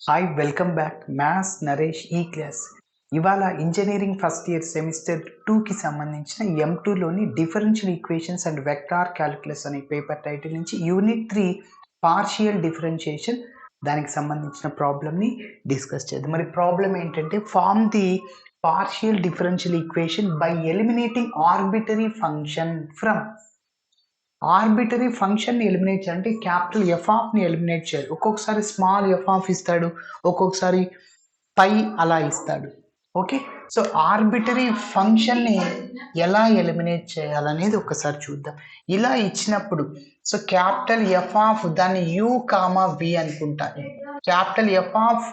Hi welcome back maths Naresh ఈ class. ఇవాళ engineering first year semester 2కి సంబంధించిన M2లోని differential equations and vector calculus అనే పేపర్ టైటిల్ నుంచి యూనిట్ 3 పార్షియల్ డిఫరెన్షియేషన్ దానికి సంబంధించిన ప్రాబ్లమ్ని డిస్కస్ చేద్దాం. మరి ప్రాబ్లం ఏంటంటే form the partial differential equation by eliminating arbitrary function from. Arbitrary ఫంక్షన్ని ఎలిమినేట్ చేయాలంటే క్యాపిటల్ ఎఫ్ ఆఫ్ని ఎలిమినేట్ చేయాలి. ఒక్కొక్కసారి స్మాల్ ఎఫ్ ఆఫ్ ఇస్తాడు, ఒక్కొక్కసారి పై అలా ఇస్తాడు. ఓకే, సో ఆర్బిటరీ ఫంక్షన్ని ఎలా ఎలిమినేట్ చేయాలనేది ఒకసారి చూద్దాం. ఇలా ఇచ్చినప్పుడు సో క్యాపిటల్ ఎఫ్ ఆఫ్ దాన్ని యూ కామా వి అనుకుంటాను. Capital F of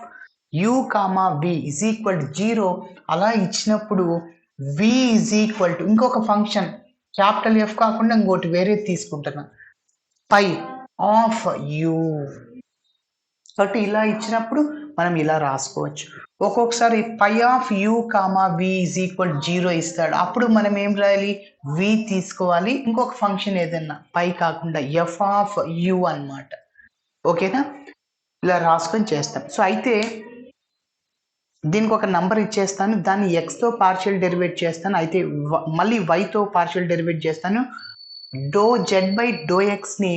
u comma v is equal to 0 అలా ఇచ్చినప్పుడు వి ఇజ్ ఈక్వల్ టు ఇంకొక ఫంక్షన్ క్యాపిటల్ ఎఫ్ కాకుండా ఇంకోటి వేరే తీసుకుంటున్నా, పై ఆఫ్ యూ. కాబట్టి ఇలా ఇచ్చినప్పుడు మనం ఇలా రాసుకోవచ్చు. ఒక్కొక్కసారి pi of u comma v is equal 0 ఇస్తాడు, అప్పుడు మనం ఏం రాయాలి, వి తీసుకోవాలి, ఇంకొక ఫంక్షన్ ఏదన్నా పై కాకుండా ఎఫ్ ఆఫ్ యూ అన్నమాట. ఓకేనా, ఇలా రాసుకొని చేస్తాం. సో అయితే దీనికి ఒక నంబర్ ఇచ్చేస్తాను, దాన్ని ఎక్స్తో పార్షియల్ డెరివేట్ చేస్తాను, అయితే మళ్ళీ వైతో పార్షియల్ డెరివేట్ చేస్తాను. డో జెడ్ బై డో ఎక్స్ని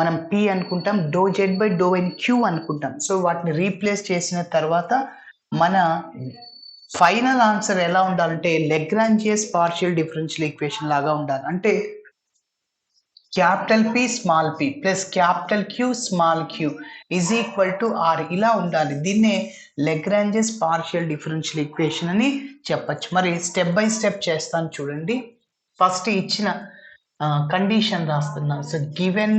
మనం పి అనుకుంటాం, డో జెడ్ బై డో వైని క్యూ అనుకుంటాం. సో వాటిని రీప్లేస్ చేసిన తర్వాత మన ఫైనల్ ఆన్సర్ ఎలా ఉండాలంటే లెగ్రాంజియస్ పార్షియల్ డిఫరెన్షియల్ ఈక్వేషన్ లాగా ఉండాలి. అంటే capital P small p plus capital Q small q is equal to R ఇలా ఉండాలి. దీన్నే లెగ్రాంజియస్ పార్షియల్ డిఫరెన్షియల్ ఈక్వేషన్ అని చెప్పచ్చు. మరి స్టెప్ బై స్టెప్ చేస్తాను చూడండి. ఫస్ట్ ఇచ్చిన కండిషన్ రాస్తున్నాను. So given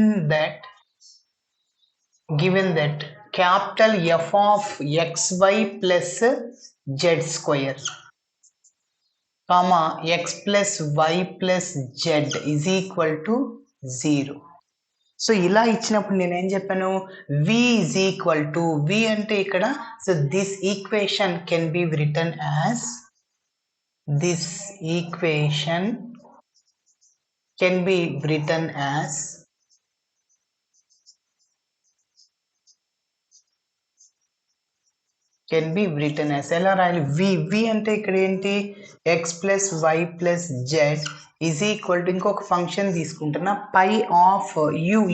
that capital F of x y plus z square comma x plus y plus z is equal to 0. So ఇలా ఇచ్చినప్పుడు నేనేం చెప్పాను, v is equal to v అంటే ఇక్కడ so this equation can be return as ఎలా రాయాలి, v అంటే ఇక్కడ ఏంటి, x plus y plus z is equal to ఇంకొక ఫంక్షన్ తీసుకుంటున్నా పై ఆఫ్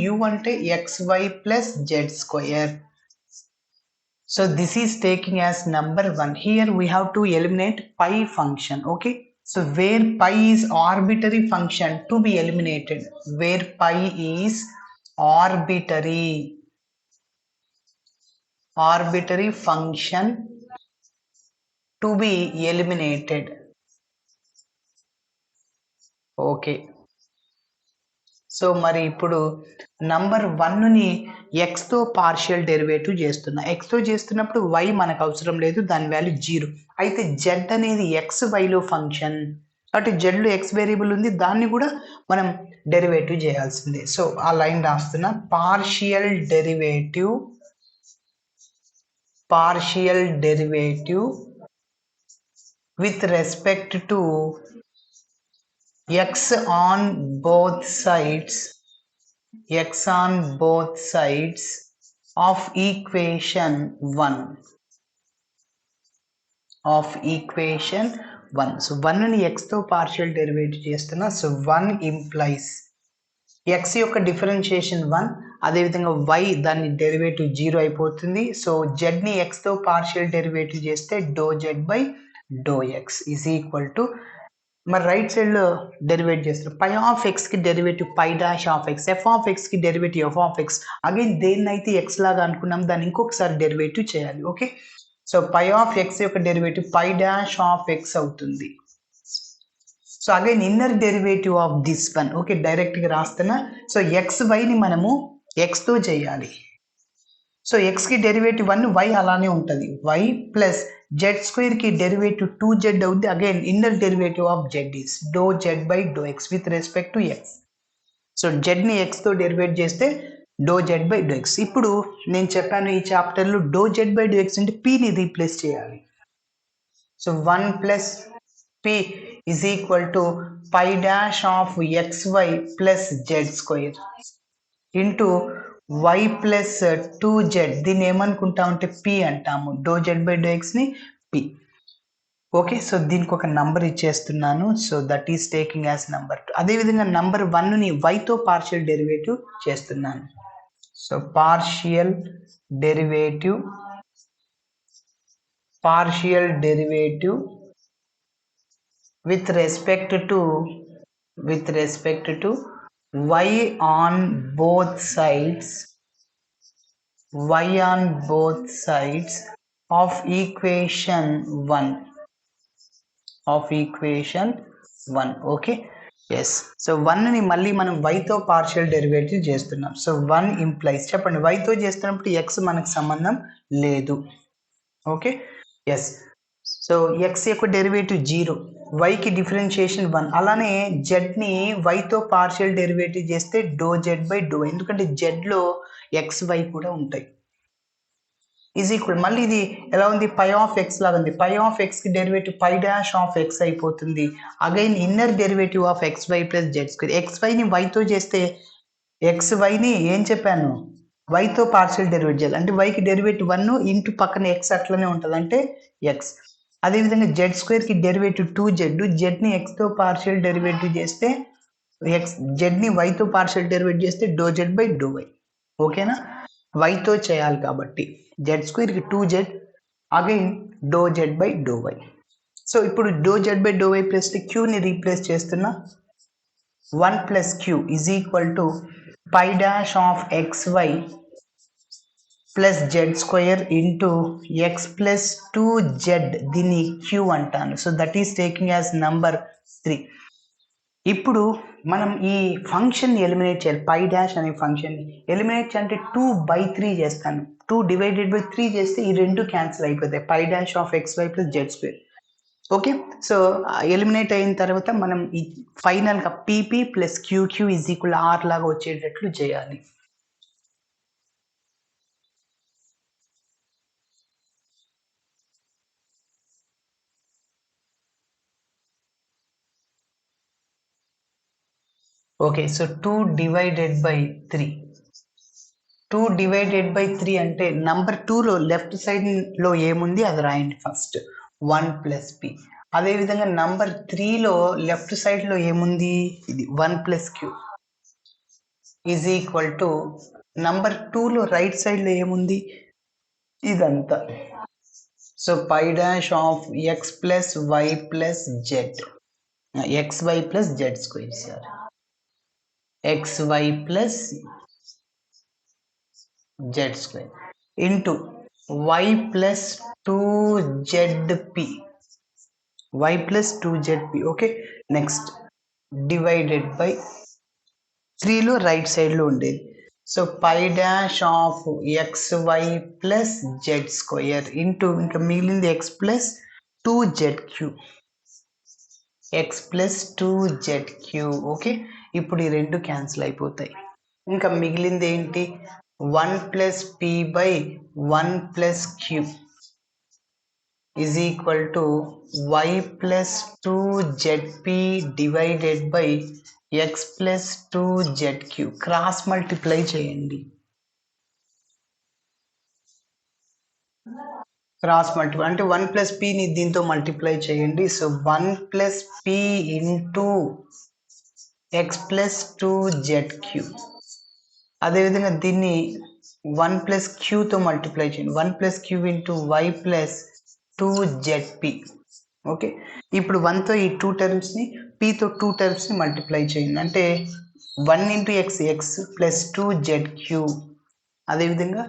యూ అంటే x y plus z square. So this is taking as number 1. Here we have to eliminate pi function. Okay, so where pi is arbitrary function to be eliminated, where pi is arbitrary function to be eliminated. Okay, so మరి ఇప్పుడు number 1ని ఎక్స్తో partial derivative చేస్తున్నా. ఎక్స్తో చేస్తున్నప్పుడు why మనకు అవసరం లేదు, దాని value 0. అయితే జెడ్ అనేది ఎక్స్ వైలో ఫంక్షన్, కాబట్టి జెడ్లో ఎక్స్ వేరియబుల్ ఉంది, దాన్ని కూడా మనం డెరివేటివ్ చేయాల్సిందే. సో ఆ లైన్ రాస్తున్నా, partial derivative with respect to x on both sides of equation 1. So 1ని xతో పార్షియల్ డెరివేటివ్ చేస్తున్నా. సో 1 implies x యొక్క డిఫరెన్షియేషన్ 1, అదేవిధంగా y దాని డెరివేటివ్ 0 అయిపోతుంది. సో జెడ్ని xతో పార్షియల్ డెరివేటివ్ చేస్తే do z by do x is equal to, మరి రైట్ సైడ్లో డెరివేట్ చేస్తారు, పై ఆఫ్ ఎక్స్కి derivative pi dash of x, F of ఎక్స్కి derivative F of x. Again దేన్నైతే ఎక్స్ లాగా అనుకున్నాం దాన్ని ఇంకొకసారి డెరివేటివ్ చేయాలి. Okay, so pi of x యొక్క derivative pi dash of x అవుతుంది. So again inner derivative of this one. Okay, డైరెక్ట్గా రాస్తున్నా. సో ఎక్స్ వైని మనము ఎక్స్తో చేయాలి. సో ఎక్స్కి డెరివేటివ్ 1, వై అలానే ఉంటుంది, వై ప్లస్ జెడ్ స్క్వేర్కి డెరివేటివ్ 2z అవుతుంది. Again inner derivative of z is do z by do x with respect to x. So జెడ్ని ఎక్స్తో డెరివేట్ చేస్తే do z by do x. ఇప్పుడు నేను చెప్పాను ఈ చాప్టర్లో do z by do x అంటే పీని రీప్లేస్ చేయాలి. So 1 plus p is equal to pi dash of x y plus z square into y plus 2z దీన్ని ఏమనుకుంటామంటే పి అంటాము. డో జెడ్ బై డో ఎక్స్ని పి. ఓకే, సో దీనికి ఒక number ఇచ్చేస్తున్నాను. So that is taking as number 2. అదేవిధంగా number 1ని వైతో పార్షియల్ డెరివేటివ్ చేస్తున్నాను. So partial derivative with respect to y on both sides of equation 1. Okay, yes. So 1ని మళ్ళీ మనం y తో పార్షియల్ డెరివేటివ్ చేస్తున్నాం. సో 1 ఇంప్లైస్, చెప్పండి, y తో చేస్తున్నప్పుడు x మనకు సంబంధం లేదు. Okay, yes. సో x యొక్క డెరివేటివ్ 0, yకి డిఫరెన్షియేషన్ 1. అలానే జెడ్ని వైతో పార్షియల్ డెరివేటివ్ చేస్తే డో జెడ్ బై డో, ఎందుకంటే జెడ్లో ఎక్స్ వై కూడా ఉంటాయి. ఈజ్ ఈక్వల్, మళ్ళీ ఇది ఎలా ఉంది, పై ఆఫ్ ఎక్స్ లాగా ఉంది. పై ఆఫ్ ఎక్స్కి derivative pi dash of x అయిపోతుంది. Again inner derivative of x y plus z square. X వైని వైతో చేస్తే ఎక్స్ వైని ఏం చెప్పాను, వైతో పార్షియల్ డెరివేటివ్ చేయాలి. అంటే వైకి డెరివేటివ్ 1 ఇంటూ పక్కన ఎక్స్ అట్లనే ఉంటుంది, అంటే ఎక్స్. అదేవిధంగా జెడ్ స్క్వేర్కి డెరివేటివ్ 2z, జెడ్ని ఎక్స్తో పార్షియల్ డెరివేటివ్ చేస్తే జెడ్ని వైతో పార్షియల్ డెరివేటివ్ చేస్తే do z by do y. ఓకేనా, వైతో చేయాలి కాబట్టి జెడ్ స్క్వేర్కి 2z, again do z by do y. So ఇప్పుడు do z by do y plus క్యూని రీప్లేస్ చేస్తున్నా. 1 plus q is equal to pi dash of x y plus z square into x plus 2z, దీన్ని queue అంటాను. So that is taking as number 3. ఇప్పుడు మనం ఈ function eliminate చేయాలి. పై dash అనే function eliminate చేయాలంటే 2/3 చేస్తాను. 2 డివైడెడ్ బై 3 చేస్తే ఈ రెండు క్యాన్సిల్ అయిపోతాయి, pi dash of x y plus z square. Okay, so eliminate అయిన తర్వాత మనం ఈ ఫైనల్గా p p plus q q is equal r లాగా వచ్చేటట్లు చేయాలి. Okay, so 2 divided by 3. 2 divided by 3 అంటే నంబర్ 2లో లెఫ్ట్ సైడ్లో ఏముంది అది రాయండి ఫస్ట్, 1 ప్లస్ పి. అదేవిధంగా నంబర్ 3లో లెఫ్ట్ సైడ్లో ఏముంది, ఇది 1 plus q is equal to number 2లో రైట్ సైడ్లో ఏముంది, ఇదంతా. So pi dash of x plus y plus z, x y plus z square, sir xy plus z square into y plus 2zp, y plus 2zp. okay, next divided by 3లో right side లో ఉండేది. So pi dash of xy plus z square into ఇంకా మిగిలింది x plus 2zq, x plus 2zq. Okay, ఇప్పుడు ఈ రెండు cancel అయిపోతాయి. ఇంకా మిగిలింది ఏంటి, 1 plus p by 1 plus q is equal to y plus 2zp divided by x plus 2zq. Cross multiply చేయండి, క్రాస్ మల్టిప్లై అంటే 1 ప్లస్ పిని దీంతో మల్టిప్లై చేయండి. So 1 plus p into x plus 2zq. అదేవిధంగా దీన్ని 1 ప్లస్ క్యూతో మల్టిప్లై చేయండి, 1 plus q into y plus 2zp. Okay, ఇప్పుడు 1తో ఈ 2 టర్మ్స్ని, పీతో 2 టర్మ్స్ని మల్టిప్లై చేయండి, అంటే 1 into X, X plus 2zq. అదేవిధంగా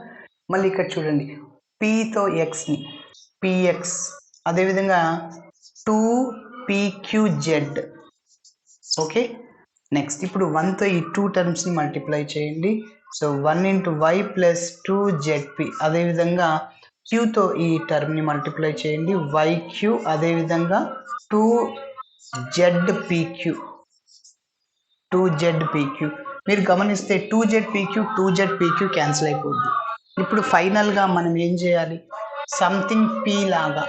మళ్ళీ ఇక్కడ చూడండి, పీతో ఎక్స్ని పిఎక్స్, అదేవిధంగా 2pqz. ఓకే, నెక్స్ట్ ఇప్పుడు 1తో ఈ 2 టర్మ్స్ని మల్టిప్లై చేయండి. So 1 into y plus 2zp. అదేవిధంగా క్యూతో ఈ టర్మ్ని మల్టిప్లై చేయండి, వైక్యూ, అదేవిధంగా 2zpq. మీరు గమనిస్తే 2zpq 2zpq క్యాన్సిల్ అయిపోద్ది. ఇప్పుడు ఫైనల్గా మనం ఏం చేయాలి, సంథింగ్ పీ లాగా,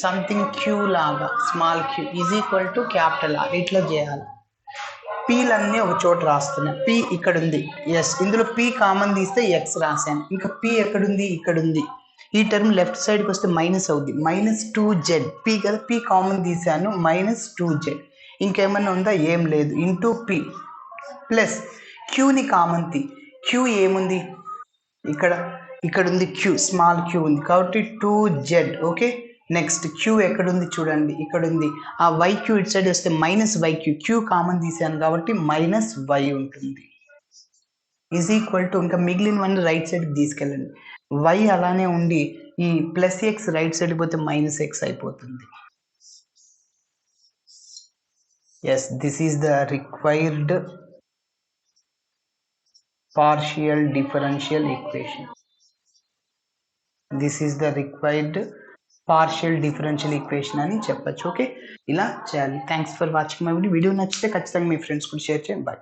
సంథింగ్ క్యూ లాగా, small q is equal to capital R, ఇట్లా చేయాలి. పీలన్నీ ఒక చోట రాస్తున్నా. పీ ఇక్కడ ఉంది, ఎస్. ఇందులో పీ కామన్ తీస్తే ఎక్స్ రాశాను. ఇంకా పీ ఎక్కడుంది, ఇక్కడ ఉంది. ఈ టర్మ్ లెఫ్ట్ సైడ్కి వస్తే మైనస్ అవుద్ది, -2z. పీ కదా, పీ కామన్ తీసాను, -2z. ఇంకేమన్నా ఉందా, ఏం లేదు. ఇంటూ పీ ప్లస్ క్యూని కామన్ తీ. క్యూ ఏముంది ఇక్కడ ఉంది, క్యూ స్మాల్ క్యూ ఉంది కాబట్టి 2z. ఓకే, నెక్స్ట్ క్యూ ఎక్కడుంది చూడండి, ఇక్కడ ఉంది. ఆ వై క్యూ ఇటు సైడ్ వస్తే -yq. క్యూ కామన్ తీసాను కాబట్టి -y ఉంటుంది. ఈజ్ ఈక్వల్ టు, ఇంకా మిగిలినవన్నీ రైట్ సైడ్కి తీసుకెళ్ళండి. y అలానే ఉండి ఈ +x రైట్ సైడ్ పోతే -x అయిపోతుంది. Yes, this is the required partial differential equation. This is the required partial differential equation అని చెప్పచ్చు. ఓకే, ఇలా చేయాలి. Thanks for watching my video. Video నచ్చితే ఖచ్చితంగా మీ ఫ్రెండ్స్ కూడా షేర్ చేయండి. బాయ్.